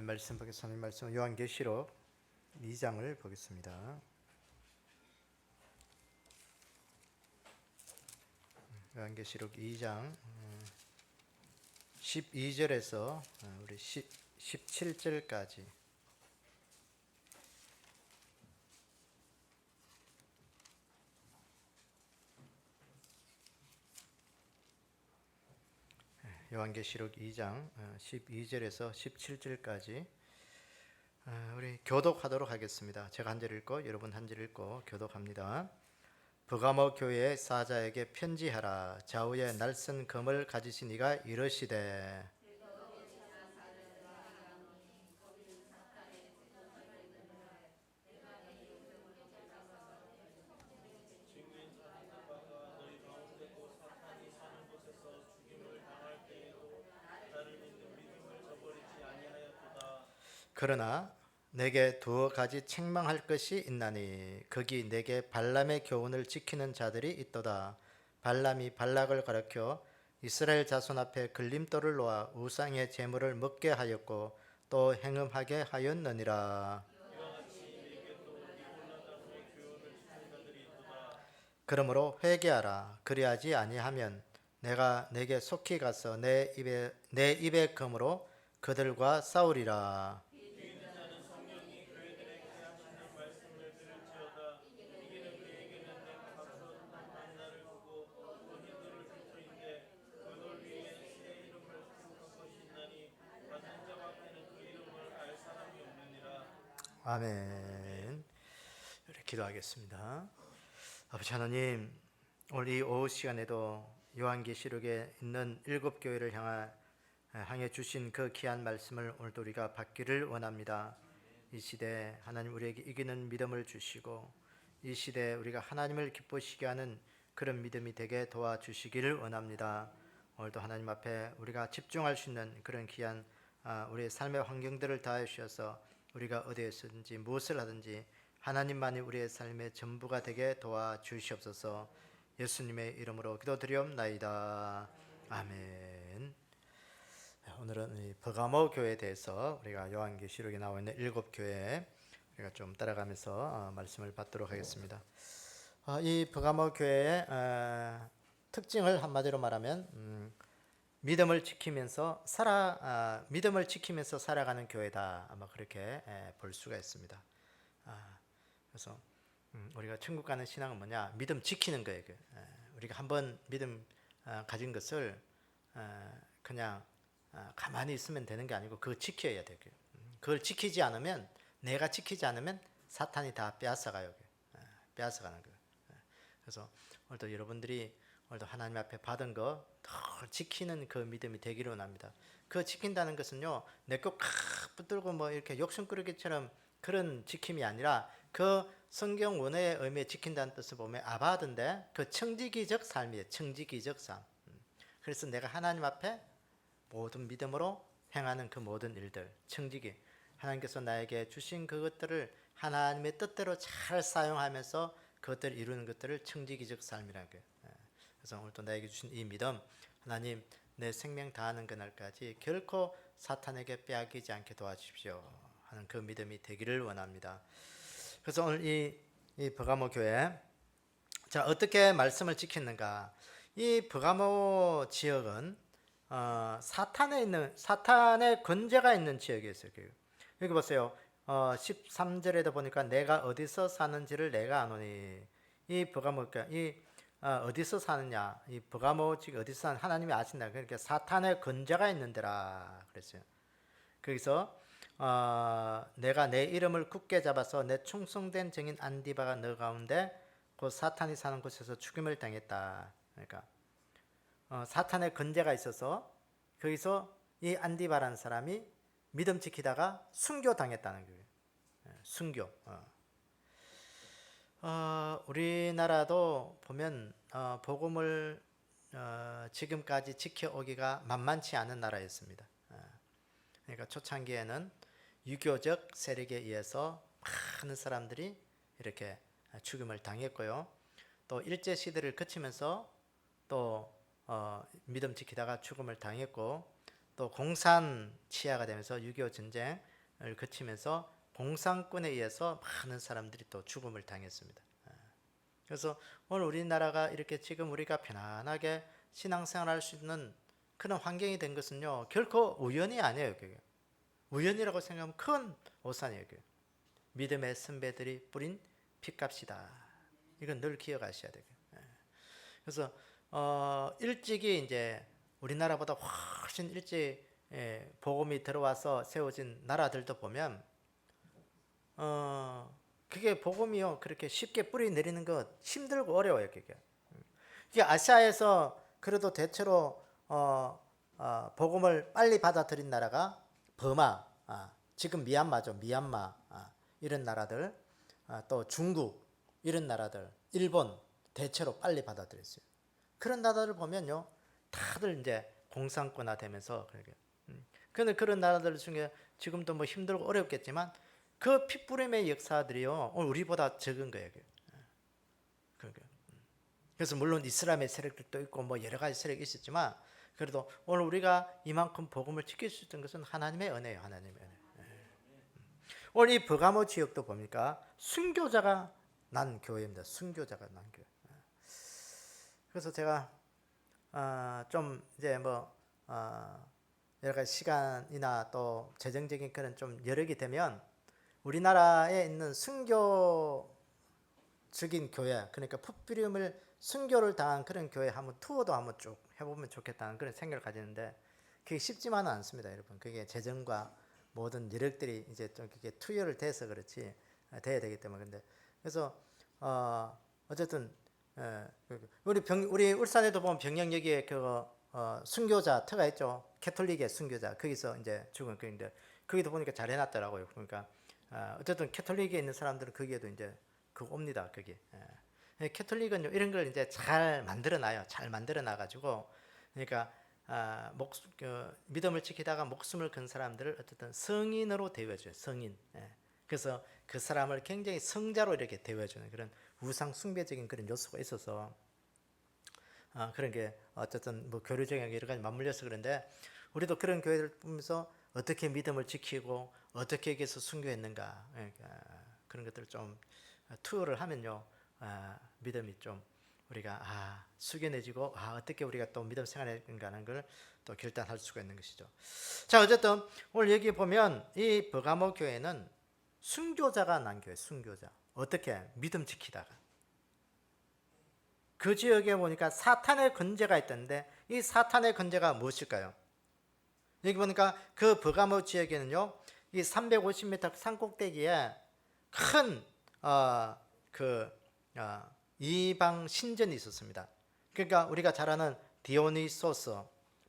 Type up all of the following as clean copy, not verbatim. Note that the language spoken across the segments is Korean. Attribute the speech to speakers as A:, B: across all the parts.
A: 말씀 보겠습니다. 하나님 말씀 요한계시록 2장을 보겠습니다. 요한계시록 2장 12절에서 우리 17절까지 요한계시록 2장 12절에서 17절까지 우리 교독하도록 하겠습니다. 제가 한 절 읽고 여러분 한 절 읽고 교독합니다. 버가모 교회의 사자에게 편지하라. 좌우에 날선 검을 가지신 이가 이르시되 그러나 내게 두어 가지 책망할 것이 있나니 거기 내게 발람의 교훈을 지키는 자들이 있도다. 발람이 발락을 가르쳐 이스라엘 자손 앞에 걸림돌을 놓아 우상의 제물을 먹게 하였고 또 행음하게 하였느니라. 그러므로 회개하라. 그리하지 아니하면 내가 내게 속히 가서 내 입의 검으로 그들과 싸우리라. 아멘. 이렇게 기도하겠습니다. 아버지 하나님, 오늘 이 오후 시간에도 요한계시록에 있는 7교회를 향해 주신 그 귀한 말씀을 오늘도 우리가 받기를 원합니다. 이 시대 하나님 우리에게 이기는 믿음을 주시고 이 시대 우리가 하나님을 기쁘시게 하는 그런 믿음이 되게 도와주시기를 원합니다. 오늘도 하나님 앞에 우리가 집중할 수 있는 그런 귀한 우리의 삶의 환경들을 다해 주셔서 우리가 어디에서든지 무엇을 하든지 하나님만이 우리의 삶의 전부가 되게 도와주시옵소서. 예수님의 이름으로 기도드리옵나이다. 아멘. 오늘은 이 버가모 교회에 대해서 우리가 요한계시록에 나와 있는 7교회 우리가 좀 따라가면서 말씀을 받도록 하겠습니다. 이 버가모 교회의 특징을 한마디로 말하면 믿음을 지키면서 살아가는 교회다. 아마 그렇게 볼 수가 있습니다. 그래서 우리가 천국 가는 신앙은 뭐냐? 믿음 지키는 거예요. 우리가 한번 믿음 가진 것을 그냥 가만히 있으면 되는 게 아니고 그걸 지켜야 돼요. 그걸 지키지 않으면 내가 지키지 않으면 사탄이 다 빼앗아가요. 빼앗아가는 거예요. 그래서 오늘도 여러분들이 오늘도 하나님 앞에 받은 거 더 지키는 그 믿음이 되기를 원합니다. 그 지킨다는 것은요, 내 거 칵 붙들고 뭐 이렇게 욕심꾸러기처럼 그런 지킴이 아니라 그 성경 원어의 의미에 지킨다는 뜻을 보면 아바드인데 그 청지기적 삶이에요. 청지기적 삶. 그래서 내가 하나님 앞에 모든 믿음으로 행하는 그 모든 일들, 청지기. 하나님께서 나에게 주신 그것들을 하나님의 뜻대로 잘 사용하면서 그것들을 이루는 것들을 청지기적 삶이라고 해요. 그래서 오늘도 나에게 주신 이 믿음, 하나님 내 생명 다하는 그날까지 결코 사탄에게 빼앗기지 않게 도와주십시오 하는 그 믿음이 되기를 원합니다. 그래서 오늘 이 버가모 교회, 자 어떻게 말씀을 지켰는가? 이 버가모 지역은 사탄의 권세가 있는 지역이었어요. 여기 보세요. 13절에도 보니까 내가 어디서 사는지를 내가 아노니. 이 버가모가 어디서 사느냐? 이 버가모 지금 어디서 사는 하나님이 아신다. 그러니까 사탄의 권세가 있는 데라 그랬어요. 거기서 내가 내 이름을 굳게 잡아서 내 충성된 증인 안디바가 너 가운데 곧 사탄이 사는 곳에서 죽임을 당했다. 그러니까 사탄의 권세가 있어서 거기서 이 안디바라는 사람이 믿음 지키다가 순교당했다는 거예요. 순교. 우리나라도 보면 복음을 지금까지 지켜오기가 만만치 않은 나라였습니다. 그러니까 초창기에는 유교적 세력에 의해서 많은 사람들이 이렇게 죽임을 당했고요. 또 일제 시대를 거치면서 또 믿음 지키다가 죽음을 당했고 또 공산 치하가 되면서 6.25 전쟁을 거치면서 공산군에 의해서 많은 사람들이 또 죽음을 당했습니다. 그래서 오늘 우리나라가 이렇게 지금 우리가 편안하게 신앙생활할 수 있는 그런 환경이 된 것은요, 결코 우연이 아니에요. 그게 우연이라고 생각하면 큰 오산이에요. 그게. 믿음의 선배들이 뿌린 핏값이다. 이건 늘 기억하셔야 돼요. 그래서 일찍이 이제 우리나라보다 훨씬 일찍 복음이 들어와서 세워진 나라들도 보면 그게 복음이요 그렇게 쉽게 뿌리 내리는 것 힘들고 어려워요. 그게 아시아에서 그래도 대체로 복음을 빨리 받아들인 나라가 버마, 지금 미얀마죠. 미얀마 이런 나라들, 또 중국 이런 나라들, 일본 대체로 빨리 받아들였어요. 그런 나라들 보면요, 다들 이제 공산권화 되면서 그러게. 근데 그런 나라들 중에 지금도 뭐 힘들고 어렵겠지만 그 핏부림의 역사들이요, 오늘 우리보다 적은 거예요. 그래서 물론 이슬람의 세력들도 있고 뭐 여러 가지 세력이 있었지만 그래도 오늘 우리가 이만큼 복음을 지킬 수 있던 것은 하나님의 은혜예요. 하나님의 은혜. 오늘 이 버가모 지역도 보니까 순교자가 난 교회입니다. 순교자가 난 교회. 그래서 제가 좀 이제 뭐 여러 가지 시간이나 또 재정적인 그런 좀 여력이 되면 우리나라에 있는 순교적인 교회, 그러니까 풋비름을 순교를 당한 그런 교회 한번 투어도 한번 쭉 해보면 좋겠다는 그런 생각을 가지는데 그게 쉽지만은 않습니다, 여러분. 그게 재정과 모든 여력들이 이제 좀 이렇게 투여를 돼서 그렇지 돼야 되기 때문에. 근데 그래서 어쨌든 우리 울산에도 보면 병영역에 순교자 터가 있죠. 캐톨릭의 순교자 거기서 이제 죽은 그인데 거기도 보니까 잘 해놨더라고요. 그러니까 어쨌든 캐톨릭에 있는 사람들은 거기에도 이제 옵니다. 거기. 캐톨릭은 이런 걸 이제 잘 만들어놔요. 잘 만들어놔가지고 그러니까 믿음을 지키다가 목숨을 건 사람들을 어쨌든 성인으로 대우해줘요. 성인. 그래서 그 사람을 굉장히 성자로 이렇게 대우해주는 그런 우상 숭배적인 그런 요소가 있어서 그런 게 어쨌든 뭐 교류적인 여러 가지 맞물려서 그런데 우리도 그런 교회를 보면서 어떻게 믿음을 지키고 어떻게 여기서 순교했는가 그런 것들을 좀 투어를 하면요 믿음이 좀 우리가 숙연해지고 어떻게 우리가 또 믿음 생활했는가 하는 걸 또 결단할 수가 있는 것이죠. 자, 어쨌든 오늘 여기 보면 이 버가모 교회는 순교자가 난 교회. 순교자 어떻게 믿음 지키다가 그 지역에 보니까 사탄의 건재가 있던데 이 사탄의 건재가 무엇일까요? 여기 보니까 그 버가모 지역에는요 이 350m 산꼭대기에 큰 이방 신전이 있었습니다. 그러니까 우리가 잘 아는 디오니소스,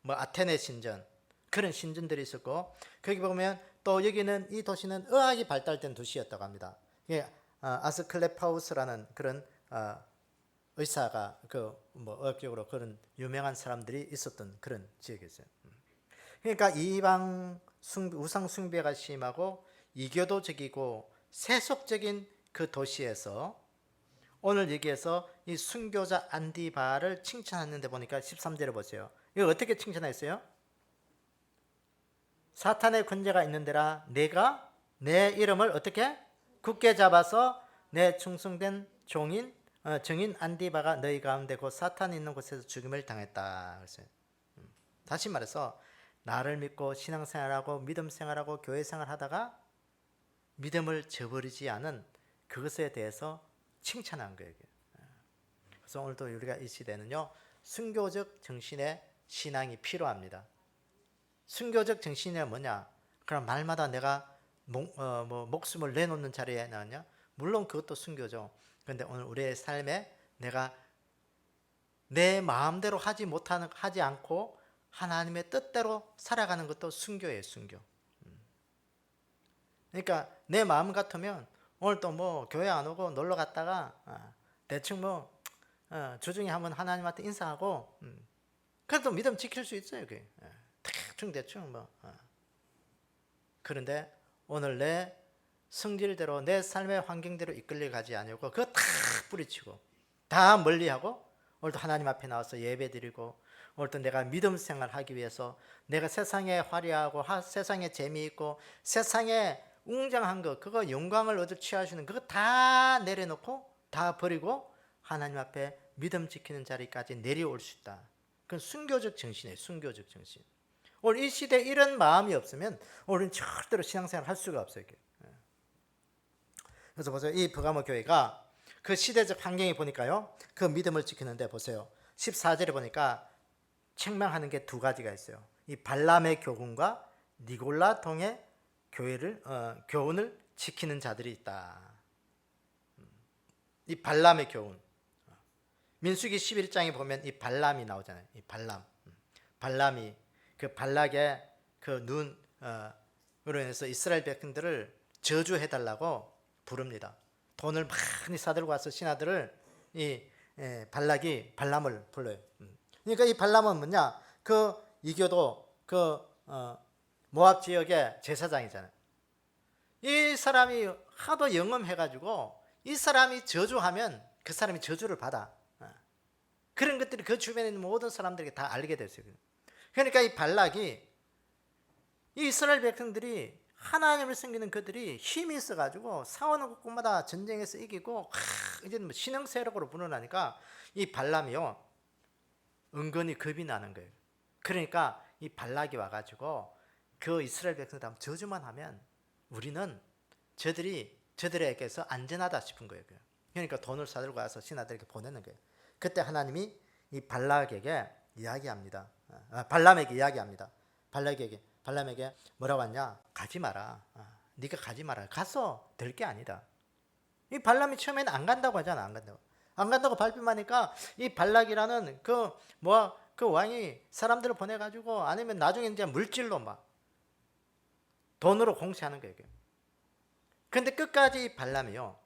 A: 뭐 아테네 신전 그런 신전들이 있었고 거기 보면 또 여기는 이 도시는 의학이 발달된 도시였다고 합니다. 아스클레파우스라는 그런 의사가 뭐 의학적으로 그런 유명한 사람들이 있었던 그런 지역이었어요. 그러니까 이방 우상 숭배가 심하고 이교도적이고 세속적인 그 도시에서 오늘 여기에서 이 순교자 안디바를 칭찬하는데 보니까 13절에 보세요. 이거 어떻게 칭찬했어요? 사탄의 권세가 있는 데라 내가 내 이름을 어떻게 굳게 잡아서 내 충성된 종인 정인 안디바가 너희 가운데 곧 사탄이 있는 곳에서 죽임을 당했다. 그랬어요. 다시 말해서 나를 믿고 신앙생활하고 믿음생활하고 교회생활하다가 믿음을 저버리지 않은 그것에 대해서 칭찬한 거예요. 그래서 오늘도 우리가 이 시대는요 순교적 정신의 신앙이 필요합니다. 순교적 정신이 뭐냐? 그럼 말마다 내가 목숨을 내놓는 자리에 나왔냐? 물론 그것도 순교죠. 그런데 오늘 우리의 삶에 내가 내 마음대로 하지 않고 하나님의 뜻대로 살아가는 것도 순교예요. 순교. 그러니까 내 마음 같으면 오늘 또 뭐 교회 안 오고 놀러 갔다가 대충 뭐 주중에 한번 하나님한테 인사하고 그래도 믿음 지킬 수 있어요. 그게. 대충 뭐. 그런데 오늘 내 성질대로 내 삶의 환경대로 이끌려 가지 않으고 그거 다 뿌리치고 다 멀리하고 오늘도 하나님 앞에 나와서 예배드리고 오늘도 내가 믿음 생활하기 위해서 내가 세상에 화려하고 세상에 재미있고 세상에 웅장한 거, 그거 영광을 얻을 취할 수 있는 그거 다 내려놓고 다 버리고 하나님 앞에 믿음 지키는 자리까지 내려올 수 있다. 그건 순교적 정신이에요. 순교적 정신. 오늘 이 시대에 이런 마음이 없으면 우리는 절대로 신앙생활 할 수가 없어요. 그래서 보세요. 이 버가모 교회가 그 시대적 환경에 보니까요, 그 믿음을 지키는데 보세요. 14절에 보니까 책망하는 게 두 가지가 있어요. 이 발람의 교훈과 니골라 통의 교훈을 지키는 자들이 있다. 이 발람의 교훈. 민수기 11장에 보면 이 발람이 나오잖아요. 이 발람이 그 발락의 그 눈으로 인해서 이스라엘 백성들을 저주해달라고 부릅니다. 돈을 많이 사들고 와서 신하들을 발락이 발람을 불러요. 그러니까 이 발람은 뭐냐? 그 이교도 모압 지역의 제사장이잖아요. 이 사람이 하도 영험해가지고 이 사람이 저주하면 그 사람이 저주를 받아. 그런 것들이 그 주변에 있는 모든 사람들에게 다 알게 됐어요. 그러니까 이 발락이 이 이스라엘 백성들이 하나님을 섬기는 그들이 힘이 있어가지고 싸우는 곳마다 전쟁에서 이기고 이제 뭐 신흥세력으로 불어나니까 이 발람이요 은근히 겁이 나는 거예요. 그러니까 이 발락이 와가지고 그 이스라엘 백성들 저주만 하면 우리는 저들에게서 안전하다 싶은 거예요. 그러니까 돈을 사들고 와서 신하들에게 보내는 거예요. 그때 하나님이 이 발락에게 이야기합니다. 발람에게 이야기합니다. 발람에게 뭐라고 하냐? 가지 마라. 네가 가지 마라. 가서 될 게 아니다. 이 발람이 처음에는 안 간다고 하잖아. 안 간다고 발뺌하니까 이 발락이라는 그 왕이 사람들을 보내가지고 아니면 나중에 이제 물질로 막 돈으로 공세하는 거예요. 근데 끝까지 이 발람이요.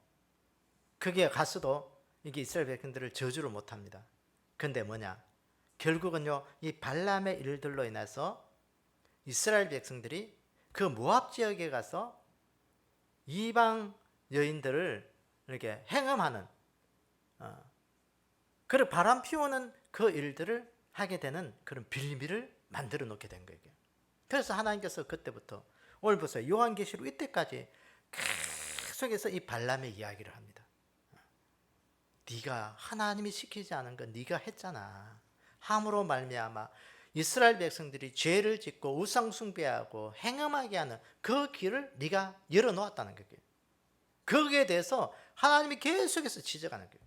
A: 그게 갔어도 이게 이스라엘 백성들을 저주를 못합니다. 근데 뭐냐? 결국은요, 이 발람의 일들로 인해서 이스라엘 백성들이 그 모압 지역에 가서 이방 여인들을 이렇게 행음하는, 그런 바람 피우는 그 일들을 하게 되는 그런 빌미를 만들어 놓게 된 거예요. 그래서 하나님께서 그때부터 오늘 보세요. 요한계시록 이때까지 계속해서 이 발람의 이야기를 합니다. 네가 하나님이 시키지 않은 건 네가 했잖아. 함으로 말미암아 이스라엘 백성들이 죄를 짓고 우상 숭배하고 행음하게 하는 그 길을 네가 열어놓았다는 거예요. 거기에 대해서 하나님이 계속해서 지적하는 거예요.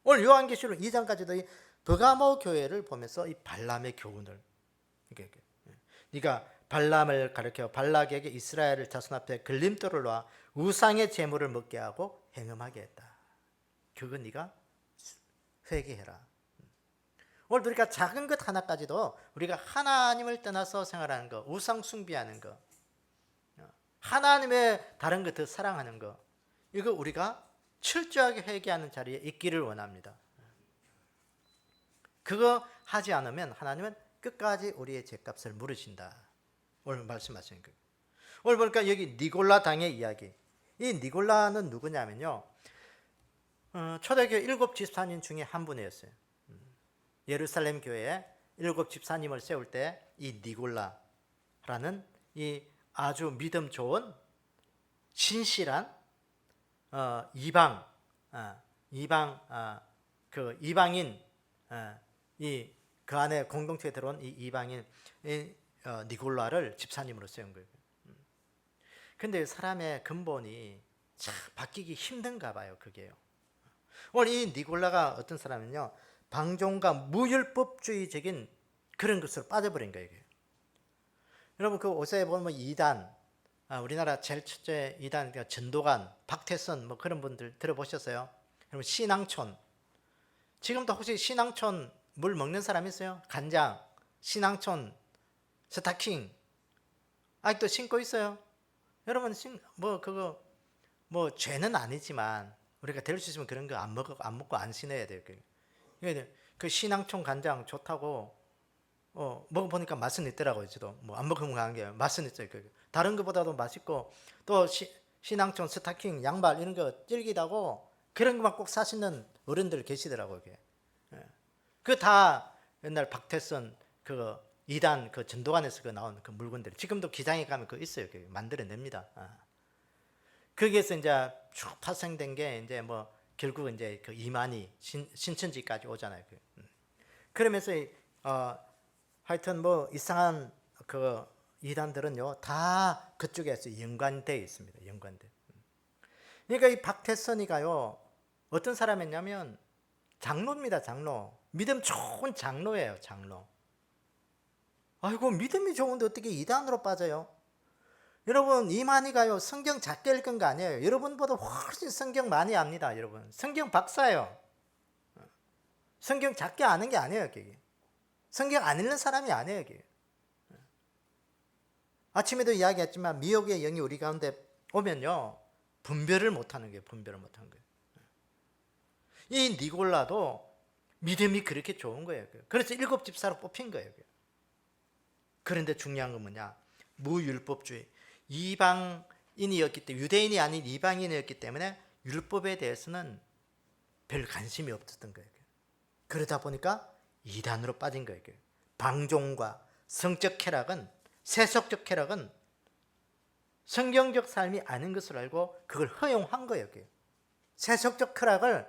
A: 오늘 요한계시록 2장까지도 이 버가모 교회를 보면서 이 발람의 교훈을, 네가 발람을 가르쳐 발락에게 이스라엘을 자손 앞에 걸림돌을 놔 우상의 제물을 먹게 하고 행음하게 했다. 그건 네가 회개해라. 오늘 우리가 작은 것 하나까지도 우리가 하나님을 떠나서 생활하는 거, 우상 숭배하는 거, 하나님의 다른 것 더 사랑하는 거, 이거 우리가 철저하게 회개하는 자리에 있기를 원합니다. 그거 하지 않으면 하나님은 끝까지 우리의 죄값을 물으신다. 오늘 말씀하시는 거예요. 오늘 보니까 여기 니골라 당의 이야기. 이 니골라는 누구냐면요, 초대교회 7 집사님 중에 한 분이었어요. 예루살렘 교회에 7 집사님을 세울 때 이 니골라라는 이 아주 믿음 좋은 신실한 이방인, 그 안에 공동체에 들어온 이 이방인 니골라를 집사님으로 세운 거예요. 근데 사람의 근본이 참 바뀌기 힘든가 봐요. 그게요. 오늘 이 니골라가 어떤 사람은요, 방종과 무율법주의적인 그런 것으로 빠져버린 거예요. 여러분 그 옷에 보면 이단, 우리나라 제일 첫째 이단, 전도관, 박태선 뭐 그런 분들 들어보셨어요? 여러분 신앙촌, 지금도 혹시 신앙촌 물 먹는 사람 있어요? 간장, 신앙촌 스타킹 아직도 신고 있어요? 여러분 그거 뭐 죄는 아니지만 우리가 될 수 있으면 그런 거 안 먹고 안 신어야 돼요. 그 신앙촌 간장 좋다고 먹어보니까 맛은 있더라고요. 저도 뭐 안 먹으면 안 게 맛은 있어요. 다른 것보다도 맛있고, 또 신앙촌 스타킹 양말 이런 거 찔기다고 그런 것만 꼭 사시는 어른들 계시더라고요. 그 다 옛날 박태선 그 이단 그 전도관에서 그 나온 그 물건들 지금도 기장에 가면 그거 있어요. 그 만들어냅니다. 거기에서 이제 쭉 파생된 게 이제 뭐 결국 이제 그 이만희 신천지까지 오잖아요. 그러면서 하여튼 뭐 이상한 그 이단들은요 다 그쪽에서 연관되어 있습니다. 연관돼. 그러니까 이 박태선이가요 어떤 사람이었냐면 장로입니다. 장로. 믿음 좋은 장로예요. 장로. 아이고 믿음이 좋은데 어떻게 이단으로 빠져요? 여러분 이만희가요 성경 작게 읽은 거 아니에요. 여러분보다 훨씬 성경 많이 압니다. 여러분 성경 박사예요. 성경 작게 아는 게 아니에요. 그게. 성경 안 읽는 사람이 아니에요. 그게. 아침에도 이야기했지만 미혹의 영이 우리 가운데 오면요 분별을 못하는 거예요. 분별을 못하는 거예요. 이 니골라도 믿음이 그렇게 좋은 거예요. 그래서 7 집사로 뽑힌 거예요. 그런데 중요한 건 뭐냐? 무율법주의. 이방인이었기 때문에 유대인이 아닌 이방인이었기 때문에 율법에 대해서는 별 관심이 없었던 거예요. 그러다 보니까 이단으로 빠진 거예요. 방종과 성적 쾌락은 세속적 쾌락은 성경적 삶이 아닌 것을 알고 그걸 허용한 거예요. 세속적 쾌락을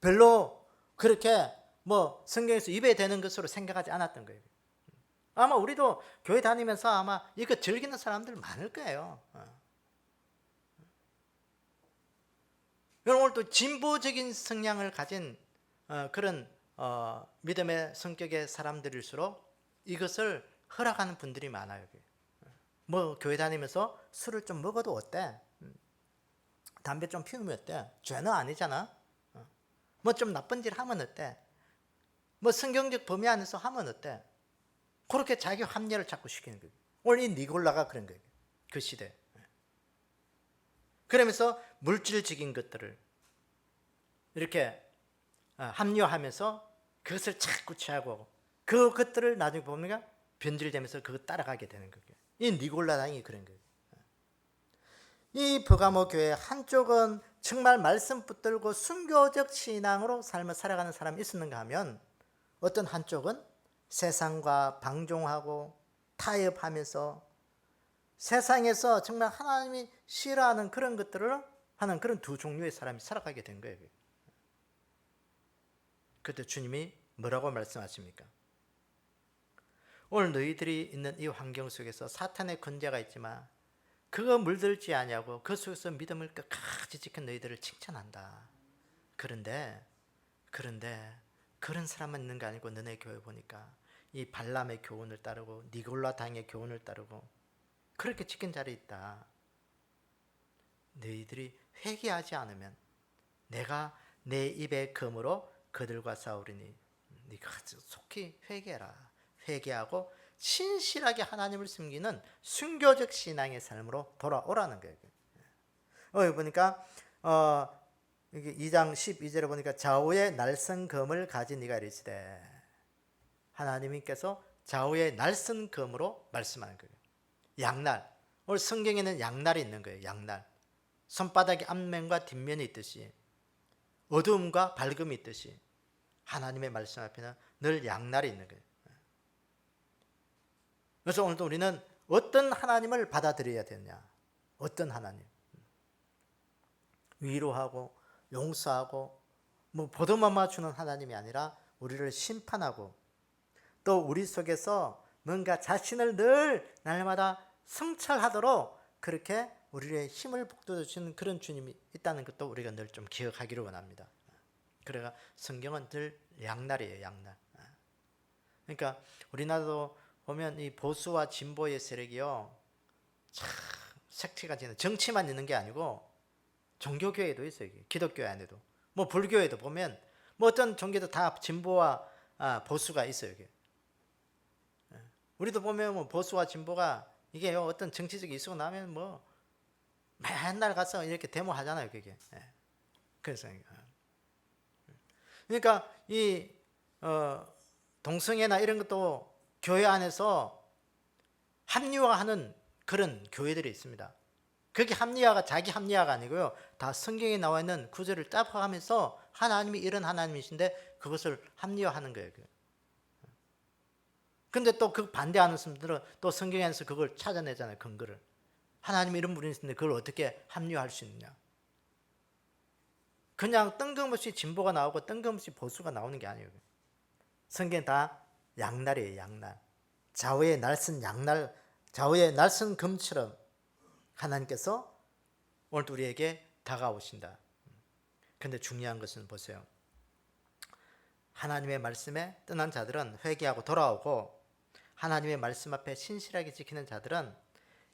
A: 별로 그렇게 뭐 성경에서 입에 대는 것으로 생각하지 않았던 거예요. 아마 우리도 교회 다니면서 아마 이거 즐기는 사람들 많을 거예요. 여러분 오늘 또 진보적인 성향을 가진 그런 믿음의 성격의 사람들일수록 이것을 허락하는 분들이 많아요. 뭐 교회 다니면서 술을 좀 먹어도 어때? 담배 좀 피우면 어때? 죄는 아니잖아. 뭐 좀 나쁜 짓 하면 어때? 뭐 성경적 범위 안에서 하면 어때? 그렇게 자기 합리화를 자꾸 시키는 거예요. 오늘 이 니골라가 그런 거예요. 그 시대. 그러면서 물질적인 것들을 이렇게 합리화하면서 그것을 자꾸 취하고 그것들을 나중에 보면 변질되면서 그거 따라가게 되는 거예요. 이 니골라당이 그런 거예요. 이 버가모 교회 한쪽은 정말 말씀 붙들고 순교적 신앙으로 삶을 살아가는 사람이 있었는가 하면 어떤 한쪽은 세상과 방종하고 타협하면서 세상에서 정말 하나님이 싫어하는 그런 것들을 하는 그런 두 종류의 사람이 살아가게 된 거예요. 그때 주님이 뭐라고 말씀하십니까? 오늘 너희들이 있는 이 환경 속에서 사탄의 권세가 있지만 그거 물들지 아니하고 그 속에서 믿음을 끝까지 지킨 너희들을 칭찬한다. 그런데 그런 사람만 있는 게 아니고 너네 교회 보니까 이 발람의 교훈을 따르고 니골라 당의 교훈을 따르고 그렇게 지킨 자리에 있다. 너희들이 회개하지 않으면 내가 내 입의 검으로 그들과 싸우리니 네가 속히 회개해라. 회개하고 신실하게 하나님을 숨기는 순교적 신앙의 삶으로 돌아오라는 거예요. 여기 보니까 여기 2장 12절에 보니까 좌우의 날선 검을 가진 네가 이르시되 하나님께서 좌우의 날선 검으로 말씀하는 거예요. 양날. 오늘 성경에는 양날이 있는 거예요. 양날. 손바닥에 앞면과 뒷면이 있듯이 어두움과 밝음이 있듯이 하나님의 말씀 앞에는 늘 양날이 있는 거예요. 그래서 오늘도 우리는 어떤 하나님을 받아들여야 되느냐? 어떤 하나님? 위로하고 용서하고 뭐 보듬어 주는 하나님이 아니라 우리를 심판하고 또 우리 속에서 뭔가 자신을 늘 날마다 성찰하도록 그렇게 우리의 힘을 북돋워 주시는 그런 주님이 있다는 것도 우리가 늘 좀 기억하기를 원합니다. 그래가 성경은 늘 양날이에요. 양날. 그러니까 우리나라도 보면 이 보수와 진보의 세력이요 참 색채가 지는 정치만 있는 게 아니고 종교교회도 있어요. 기독교회 안에도 뭐 불교에도 보면 뭐 어떤 종교도 다 진보와 보수가 있어요. 이게. 우리도 보면 뭐 보수와 진보가 이게 어떤 정치적 이슈가 나면 뭐 맨날 가서 이렇게 데모하잖아요. 그게. 그래서 그러니까 이 동성애나 이런 것도 교회 안에서 합리화하는 그런 교회들이 있습니다. 그게 합리화가 자기 합리화가 아니고요. 다 성경에 나와 있는 구절을 따라가면서 하나님이 이런 하나님이신데 그것을 합리화하는 거예요. 근데 또 그 반대하는 사람들은 또 성경에서 그걸 찾아내잖아요. 근거를. 하나님 이런 분이 있는데 그걸 어떻게 합리화할 수 있느냐. 그냥 뜬금없이 진보가 나오고 뜬금없이 보수가 나오는 게 아니에요. 성경 다 양날이에요. 양날. 좌우의 날선 양날, 좌우의 날선 금처럼 하나님께서 오늘 우리에게 다가오신다. 근데 중요한 것은 보세요. 하나님의 말씀에 떠난 자들은 회개하고 돌아오고, 하나님의 말씀 앞에 신실하게 지키는 자들은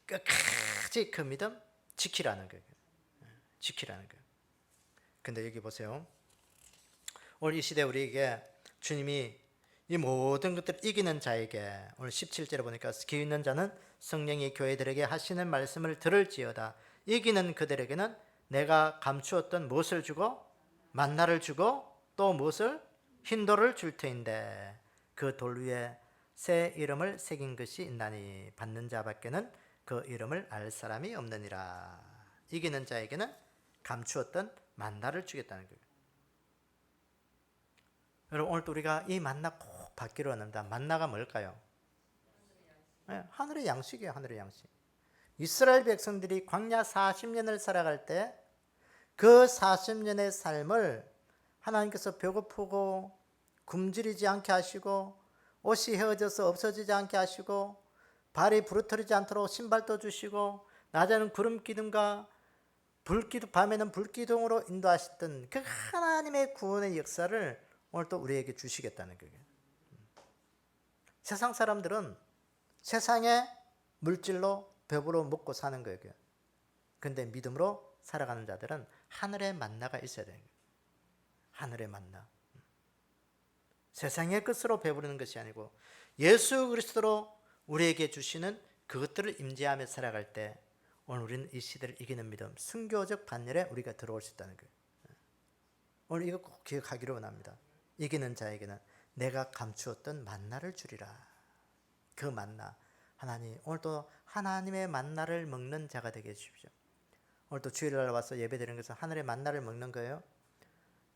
A: 끝까지 그 믿음 지키라는 거예요. 지키라는 거예요. 근데 여기 보세요. 오늘 이 시대 우리에게 주님이 이 모든 것들을 이기는 자에게, 오늘 17절에 보니까 기 있는 자는 성령이 교회들에게 하시는 말씀을 들을지어다. 이기는 그들에게는 내가 감추었던 무엇을 주고, 만나를 주고, 또 무엇을, 흰돌을 줄 터인데 그 돌 위에 새 이름을 새긴 것이 있나니 받는 자밖에는 그 이름을 알 사람이 없느니라. 이기는 자에게는 감추었던 만나를 주겠다는 거예요. 여러분, 오늘도 우리가 이 만나 꼭 받기로 합니다. 만나가 뭘까요? 네, 하늘의 양식이에요. 하늘의 양식. 이스라엘 백성들이 광야 40년을 살아갈 때 그 40년의 삶을 하나님께서 배고프고 굶주리지 않게 하시고, 옷이 헤어져서 없어지지 않게 하시고, 발이 부러뜨리지 않도록 신발도 주시고, 낮에는 구름 기둥과 불기둥, 밤에는 불기둥으로 인도하셨던 그 하나님의 구원의 역사를 오늘 또 우리에게 주시겠다는 거예요. 세상 사람들은 세상의 물질로 배부러 먹고 사는 거예요. 근데 믿음으로 살아가는 자들은 하늘의 만나가 있어야 되는 거예요. 하늘의 만나. 세상의 것으로 배부르는 것이 아니고 예수 그리스도로 우리에게 주시는 그것들을 임재하며 살아갈 때 오늘 우리는 이 시대를 이기는 믿음, 순교적 반열에 우리가 들어올 수 있다는 거예요. 오늘 이거 꼭 기억하기를 원합니다. 이기는 자에게는 내가 감추었던 만나를 주리라. 그 만나, 하나님, 오늘도 하나님의 만나를 먹는 자가 되게 해주십시오. 오늘도 주일날 와서 예배드리는 것은 하늘의 만나를 먹는 거예요.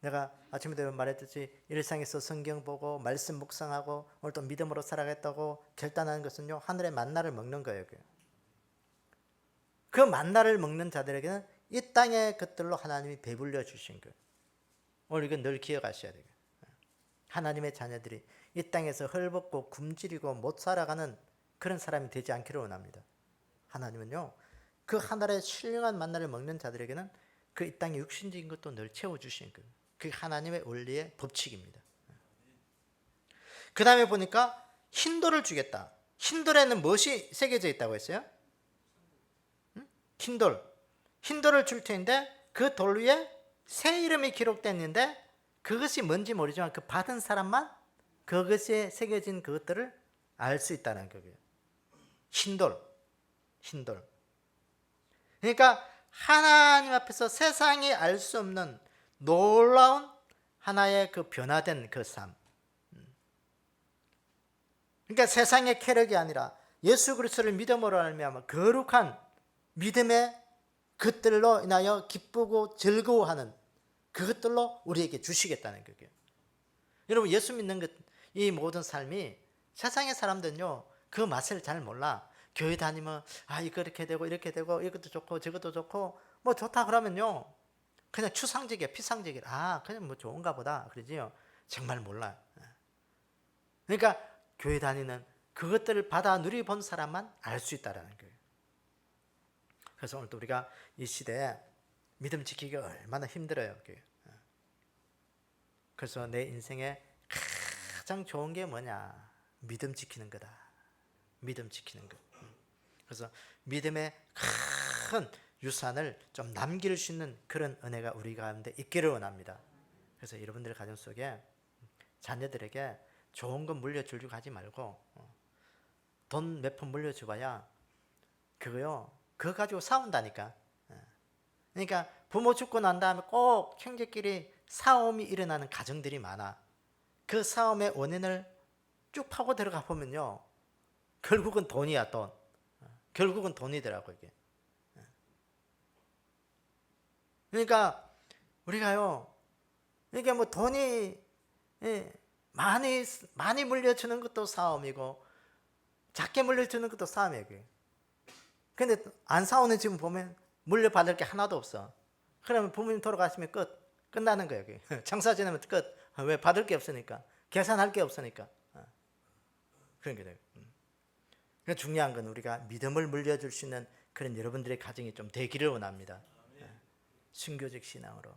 A: 내가 아침에도 말했듯이 일상에서 성경 보고 말씀 묵상하고 오늘 또 믿음으로 살아가겠다고 결단하는 것은요, 하늘의 만나를 먹는 거예요. 그 만나를 먹는 자들에게는 이 땅의 것들로 하나님이 배불려 주신 거예요. 오늘 이건 늘 기억하셔야 돼요. 하나님의 자녀들이 이 땅에서 헐벗고 굶주리고 못 살아가는 그런 사람이 되지 않기를 원합니다. 하나님은요, 그 하늘의 신령한 만나를 먹는 자들에게는 그 이 땅의 육신적인 것도 늘 채워주시는 거예요. 그게 하나님의 원리의 법칙입니다. 그 다음에 보니까 흰돌을 주겠다. 흰돌에는 무엇이 새겨져 있다고 했어요? 흰돌. 흰돌을 줄 텐데 그 돌 위에 새 이름이 기록됐는데 그것이 뭔지 모르지만 그 받은 사람만 그것에 새겨진 그것들을 알 수 있다는 거예요. 흰돌. 흰돌. 그러니까 하나님 앞에서 세상이 알 수 없는 놀라운 하나의 그 변화된 그 삶. 그러니까 세상의 쾌락이 아니라 예수 그리스도를 믿음으로 알미암아 거룩한 믿음의 것들로 인하여 기쁘고 즐거워하는 그것들로 우리에게 주시겠다는 거예요. 여러분, 예수 믿는 것, 이 모든 삶이 세상의 사람들은요, 그 맛을 잘 몰라. 교회 다니면 이거 이렇게 되고 이렇게 되고 이것도 좋고 저것도 좋고 뭐 좋다 그러면요, 그냥 추상적이야, 피상적이야. 그냥 뭐 좋은가 보다 그러지요. 정말 몰라요. 그러니까 교회 다니는 그것들을 받아 누리본 사람만 알 수 있다는 거예요. 그래서 오늘도 우리가 이 시대에 믿음 지키기가 얼마나 힘들어요. 그래서 내 인생에 가장 좋은 게 뭐냐? 믿음 지키는 거다. 믿음 지키는 것. 그래서 믿음의 큰 유산을 좀 남길 수 있는 그런 은혜가 우리 가운데 있기를 원합니다. 그래서 여러분들 가정 속에 자녀들에게 좋은 건 물려주려고 하지 말고 돈 몇 푼 물려줘봐야 그거요, 그거 가지고 싸운다니까. 그러니까 부모 죽고 난 다음에 꼭 형제끼리 싸움이 일어나는 가정들이 많아. 그 싸움의 원인을 쭉 파고 들어가 보면요, 결국은 돈이야, 돈. 결국은 돈이더라고 이게. 그러니까 우리가요, 이게 뭐 돈이 많이 물려주는 것도 싸움이고 작게 물려주는 것도 싸움이에요. 그게. 근데 안 싸우는 지금 보면 물려받을 게 하나도 없어. 그러면 부모님 돌아가시면 끝나는 거예요. 그게. 장사 지내면 끝. 왜? 받을 게 없으니까. 계산할 게 없으니까. 그런 게 돼요. 그러니까 중요한 건 우리가 믿음을 물려줄 수 있는 그런 여러분들의 가정이 좀 되기를 원합니다. 순교적 신앙으로.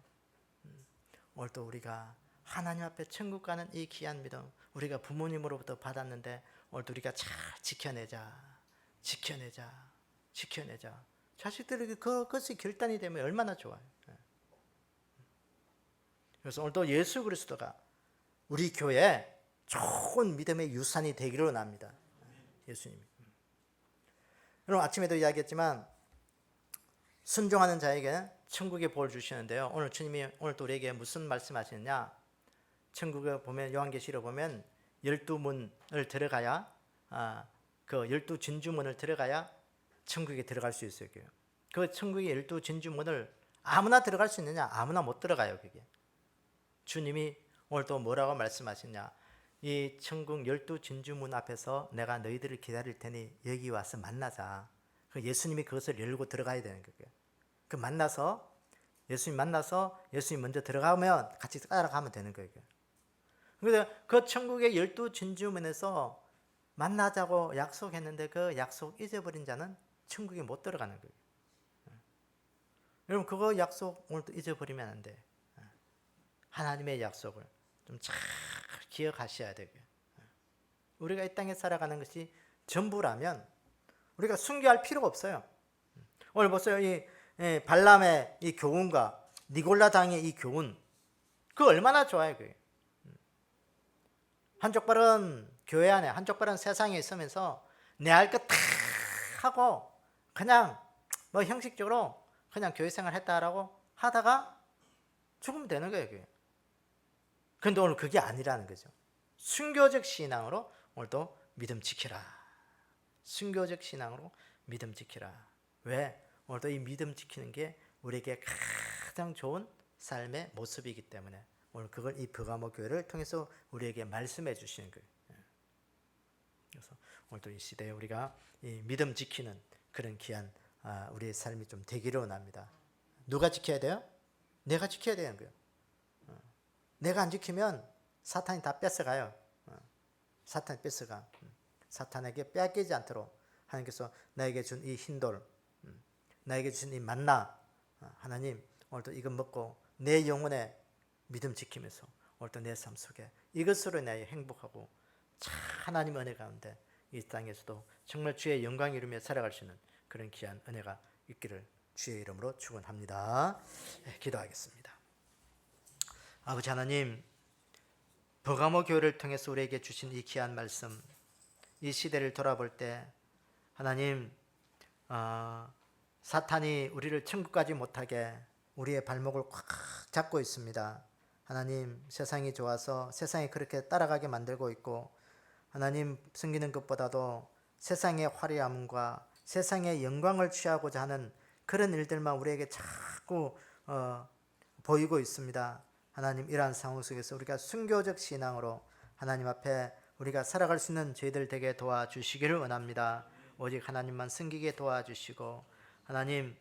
A: 오늘 또 우리가 하나님 앞에 천국 가는 이 귀한 믿음 우리가 부모님으로부터 받았는데 오늘도 우리가 잘 지켜내자. 자식들에게 그것이 결단이 되면 얼마나 좋아요. 그래서 오늘도 예수 그리스도가 우리 교회에 좋은 믿음의 유산이 되기를 원합니다. 예수님이. 여러분 아침에도 이야기했지만 순종하는 자에게 천국의 복을 주시는데요. 오늘 주님이 오늘 또 우리에게 무슨 말씀하시느냐? 천국에 보면 요한계시록 보면 12문을 들어가야 그 12진주문을 들어가야 천국에 들어갈 수 있어요. 그 천국의 12진주문을 아무나 들어갈 수 있느냐? 아무나 못 들어가요. 그게. 주님이 오늘 또 뭐라고 말씀하시냐? 이 천국 12진주문 앞에서 내가 너희들을 기다릴 테니 여기 와서 만나자. 예수님이 그것을 열고 들어가야 되는 거예요. 그 만나서 예수님 먼저 들어가면 같이 따라가면 되는 거예요. 그래서 그 천국의 12진주문에서 만나자고 약속했는데 그 약속 잊어버린 자는 천국에 못 들어가는 거예요. 여러분 그거 약속 오늘도 잊어버리면 안 돼. 하나님의 약속을 좀 잘 기억하셔야 되고요. 우리가 이 땅에 살아가는 것이 전부라면 우리가 순교할 필요가 없어요. 오늘 보세요. 이 발람의 이 교훈과 니골라 당의 이 교훈 그 얼마나 좋아요. 그게. 한쪽 발은 교회 안에 한쪽 발은 세상에 있으면서 내 할 것 다 하고 그냥 뭐 형식적으로 그냥 교회 생활 했다라고 하다가 죽으면 되는 거예요. 그게. 그런데 오늘 그게 아니라는 거죠. 순교적 신앙으로 오늘도 믿음 지키라. 순교적 신앙으로 믿음 지키라. 왜? 오늘도 이 믿음 지키는 게 우리에게 가장 좋은 삶의 모습이기 때문에 오늘 그걸 이 버가모 교회를 통해서 우리에게 말씀해 주시는 거예요. 그래서 오늘도 이 시대에 우리가 이 믿음 지키는 그런 귀한 우리의 삶이 좀 되기를 원합니다. 누가 지켜야 돼요? 내가 지켜야 되는 거예요. 내가 안 지키면 사탄이 다 뺏어가요. 사탄이 뺏어가. 사탄에게 빼앗기지 않도록 하나님께서 나에게 준 이 흰돌, 나에게 주신 이 만나, 하나님 오늘도 이것 먹고 내 영혼에 믿음 지키면서 오늘도 내 삶 속에 이것으로 내 행복하고 참 하나님 은혜 가운데 이 땅에서도 정말 주의 영광 이루며 살아갈 수 있는 그런 귀한 은혜가 있기를 주의 이름으로 축원합니다. 기도하겠습니다. 아버지 하나님, 버가모 교회를 통해서 우리에게 주신 이 귀한 말씀, 이 시대를 돌아볼 때 하나님 사탄이 우리를 천국 가지 못하게 우리의 발목을 꽉 잡고 있습니다. 하나님, 세상이 좋아서 세상이 그렇게 따라가게 만들고 있고 하나님 섬기는 것보다도 세상의 화려함과 세상의 영광을 취하고자 하는 그런 일들만 우리에게 자꾸 보이고 있습니다. 하나님, 이러한 상황 속에서 우리가 순교적 신앙으로 하나님 앞에 우리가 살아갈 수 있는 저희들 되게 도와주시기를 원합니다. 오직 하나님만 섬기게 도와주시고 하나님,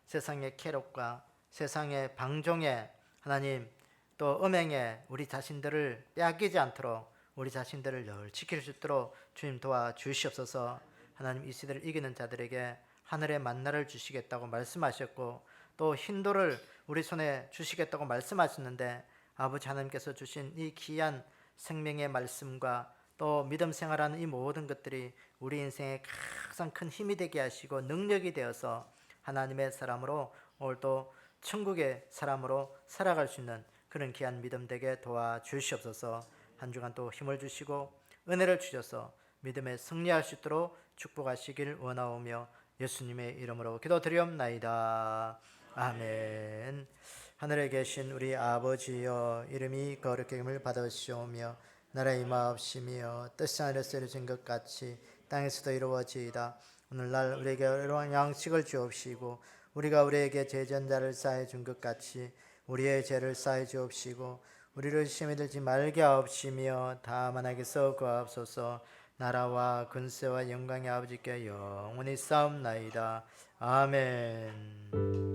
A: 세상의 쾌락과 세상의 방종에 하나님 또 음행에 우리 자신들을 빼앗기지 않도록 우리 자신들을 늘 지킬 수 있도록 주님 도와주시옵소서. 하나님, 이 시대를 이기는 자들에게 하늘의 만나를 주시겠다고 말씀하셨고 또 흰돌을 우리 손에 주시겠다고 말씀하셨는데 아버지 하나님께서 주신 이 귀한 생명의 말씀과 또 믿음 생활하는 이 모든 것들이 우리 인생에 가장 큰 힘이 되게 하시고 능력이 되어서 하나님의 사람으로 오늘도 천국의 사람으로 살아갈 수 있는 그런 귀한 믿음 되게 도와주시옵소서. 한 주간 또 힘을 주시고 은혜를 주셔서 믿음에 승리할 수 있도록 축복하시길 원하오며 예수님의 이름으로 기도드리옵나이다. 아멘. 하늘에 계신 우리 아버지여, 이름이 거룩히 여김을 받으시오며 나라의 임하옵시며 뜻이 하늘에서 이루어진 것 같이 땅에서도 이루어지이다. 오늘날 우리에게 일용할 양식을 주옵시고 우리가 우리에게 죄전자를 사해 준 것 같이 우리의 죄를 사해 주옵시고 우리를 시험에 들지 말게 하옵시며 다만 악에서 구하옵소서. 나라와 근세와 영광의 아버지께 영원히 싸움나이다. 아멘.